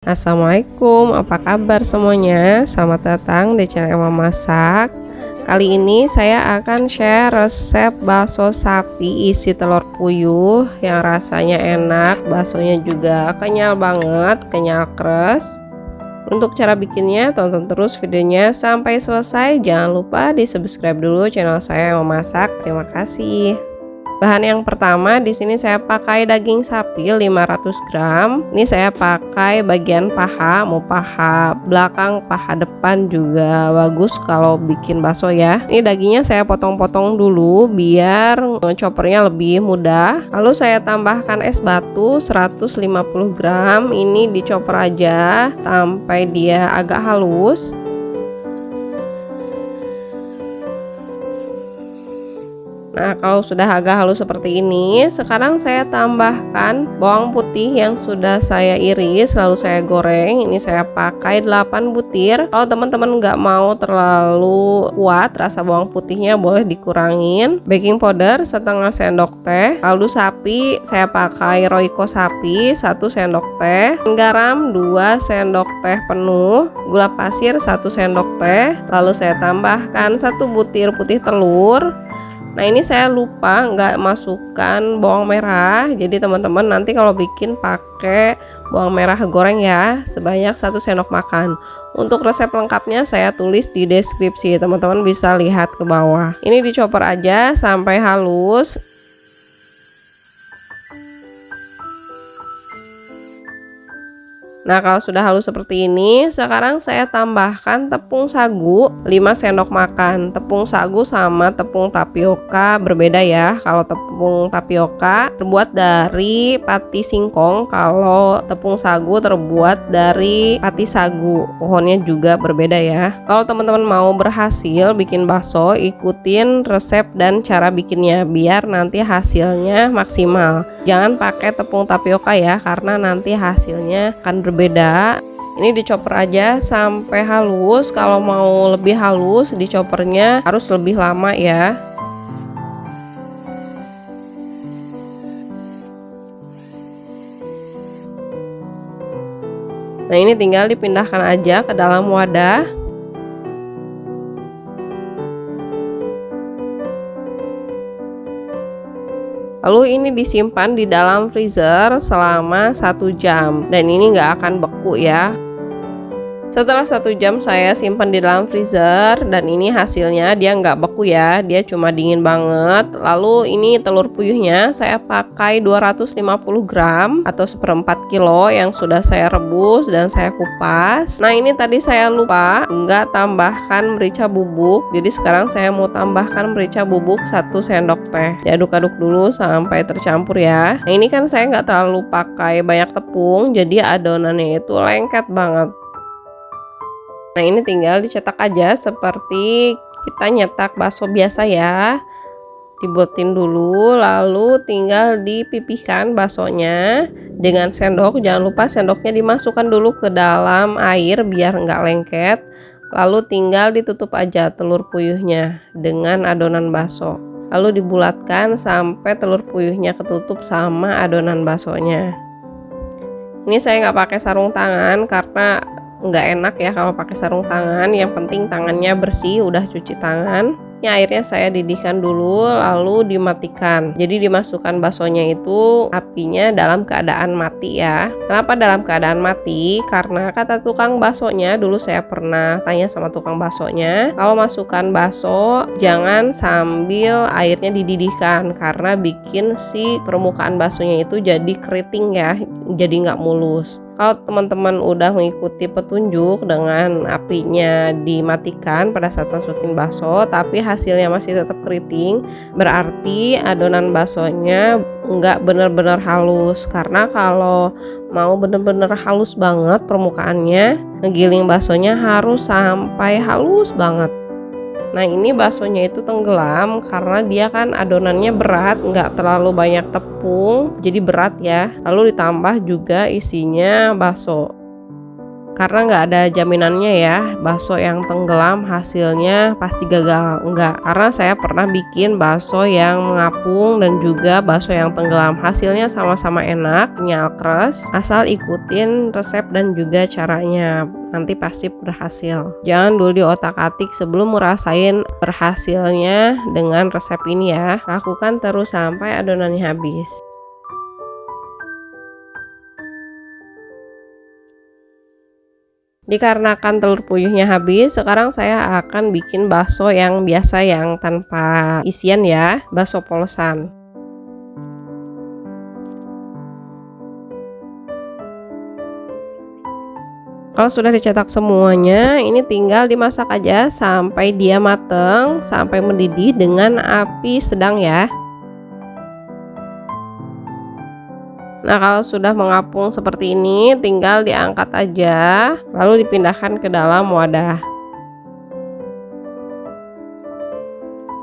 Assalamualaikum, apa kabar semuanya? Selamat datang di channel Emma Masak. Kali ini saya akan share resep bakso sapi isi telur puyuh yang rasanya enak, baksonya juga kenyal banget, kenyal keras. Untuk cara bikinnya, tonton terus videonya sampai selesai. Jangan lupa di subscribe dulu channel saya Emma Masak. Terima kasih. Bahan yang pertama di sini saya pakai daging sapi 500 gram. Ini saya pakai bagian paha, mau paha belakang, paha depan juga bagus kalau bikin bakso ya. Ini dagingnya saya potong-potong dulu biar choppernya lebih mudah. Lalu saya tambahkan es batu 150 gram. Ini dichopper aja sampai dia agak halus. Nah, kalau sudah agak halus seperti ini, sekarang saya tambahkan bawang putih yang sudah saya iris lalu saya goreng. Ini saya pakai 8 butir. Kalau teman-teman nggak mau terlalu kuat rasa bawang putihnya, boleh dikurangin. Baking powder setengah sendok teh. Kaldu sapi saya pakai Royco sapi 1 sendok teh. Garam 2 sendok teh penuh. Gula pasir 1 sendok teh. Lalu saya tambahkan 1 butir putih telur. Nah, ini saya lupa nggak masukkan bawang merah, jadi teman-teman nanti kalau bikin pakai bawang merah goreng ya, sebanyak 1 sendok makan. Untuk resep lengkapnya saya tulis di deskripsi, teman-teman bisa lihat ke bawah. Ini dicoper aja sampai halus. Nah, kalau sudah halus seperti ini, sekarang saya tambahkan tepung sagu 5 sendok makan. Tepung sagu sama tepung tapioka berbeda ya. Kalau tepung tapioka terbuat dari pati singkong, kalau tepung sagu terbuat dari pati sagu. Pohonnya juga berbeda ya. Kalau teman-teman mau berhasil bikin bakso, ikutin resep dan cara bikinnya biar nanti hasilnya maksimal. Jangan pakai tepung tapioka ya, karena nanti hasilnya akan berbeda. Ini dicoper aja sampai halus. Kalau mau lebih halus, dicopernya harus lebih lama ya. Nah, ini tinggal dipindahkan aja ke dalam wadah. Lalu ini disimpan di dalam freezer selama 1 jam dan ini nggak akan beku ya. Setelah 1 jam saya simpan di dalam freezer dan ini hasilnya dia nggak beku ya, dia cuma dingin banget. Lalu ini telur puyuhnya saya pakai 250 gram atau 1/4 kilo yang sudah saya rebus dan saya kupas. Nah, ini tadi saya lupa nggak tambahkan merica bubuk, jadi sekarang saya mau tambahkan merica bubuk 1 sendok teh. Diaduk-aduk dulu sampai tercampur ya. Nah, ini kan saya nggak terlalu pakai banyak tepung, jadi adonannya itu lengket banget. Nah, ini tinggal dicetak aja seperti kita nyetak bakso biasa ya. Dibuatin dulu, lalu tinggal dipipihkan baksonya dengan sendok. Jangan lupa sendoknya dimasukkan dulu ke dalam air biar nggak lengket. Lalu tinggal ditutup aja telur puyuhnya dengan adonan bakso. Lalu dibulatkan sampai telur puyuhnya ketutup sama adonan baksonya. Ini saya nggak pakai sarung tangan karena nggak enak ya kalau pakai sarung tangan. Yang penting tangannya bersih, udah cuci tangan. Ini airnya saya didihkan dulu lalu dimatikan. Jadi dimasukkan baksonya itu apinya dalam keadaan mati ya. Kenapa dalam keadaan mati? Karena kata tukang baksonya, dulu saya pernah tanya sama tukang baksonya, kalau masukkan bakso jangan sambil airnya dididihkan karena bikin si permukaan baksonya itu jadi keriting ya, jadi nggak mulus. Kalau teman-teman udah mengikuti petunjuk dengan apinya dimatikan pada saat masukin bakso tapi hasilnya masih tetap keriting, berarti adonan baksonya nggak benar-benar halus. Karena kalau mau benar-benar halus banget permukaannya, ngegiling baksonya harus sampai halus banget. Nah, ini baksonya itu tenggelam karena dia kan adonannya berat, nggak terlalu banyak tepung, jadi berat ya. Lalu ditambah juga isinya bakso. Karena nggak ada jaminannya ya, bakso yang tenggelam hasilnya pasti gagal. Enggak, karena saya pernah bikin bakso yang mengapung dan juga bakso yang tenggelam. Hasilnya sama-sama enak, kenyal, keras. Asal ikutin resep dan juga caranya, nanti pasti berhasil. Jangan dulu diotak-atik sebelum ngerasain berhasilnya dengan resep ini ya. Lakukan terus sampai adonannya habis. Dikarenakan telur puyuhnya habis, sekarang saya akan bikin bakso yang biasa yang tanpa isian ya, bakso polosan. Kalau sudah dicetak semuanya, ini tinggal dimasak aja sampai dia mateng, sampai mendidih dengan api sedang ya. Nah, kalau sudah mengapung seperti ini, tinggal diangkat aja, lalu dipindahkan ke dalam wadah.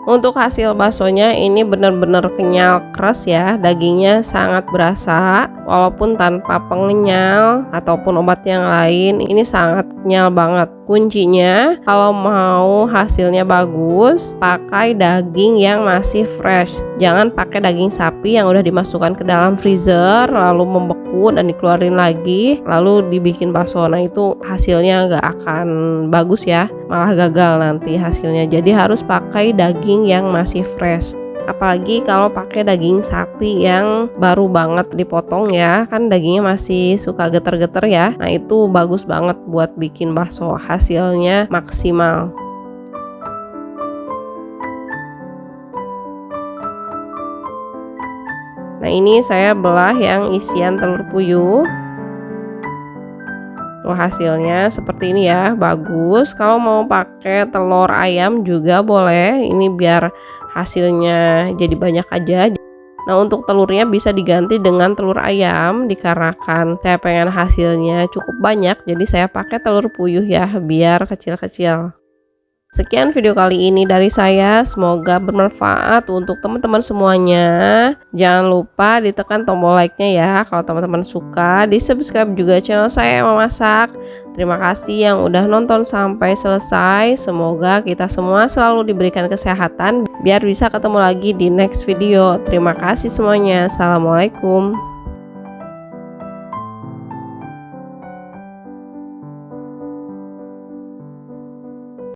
Untuk hasil baksonya ini benar-benar kenyal, keras ya, dagingnya sangat berasa, walaupun tanpa pengenyal ataupun obat yang lain, ini sangat kenyal banget. Kuncinya kalau mau hasilnya bagus, pakai daging yang masih fresh. Jangan pakai daging sapi yang udah dimasukkan ke dalam freezer, lalu membeku dan dikeluarin lagi, lalu dibikin bakso. Nah, itu hasilnya nggak akan bagus ya, malah gagal nanti hasilnya. Jadi harus pakai daging yang masih fresh. Apalagi kalau pakai daging sapi yang baru banget dipotong ya, kan dagingnya masih suka geter-geter ya. Nah, itu bagus banget buat bikin bakso, hasilnya maksimal. Nah, ini saya belah yang isian telur puyuh. Tuh hasilnya seperti ini ya, bagus. Kalau mau pakai telur ayam juga boleh, ini biar hasilnya jadi banyak aja. Nah, untuk telurnya bisa diganti dengan telur ayam, dikarenakan saya pengen hasilnya cukup banyak, jadi saya pakai telur puyuh ya, biar kecil-kecil. Sekian video kali ini dari saya, semoga bermanfaat untuk teman-teman semuanya. Jangan lupa ditekan tombol like-nya ya kalau teman-teman suka, di subscribe juga channel saya memasak. Terima kasih yang udah nonton sampai selesai. Semoga kita semua selalu diberikan kesehatan biar bisa ketemu lagi di next video. Terima kasih semuanya. Assalamualaikum.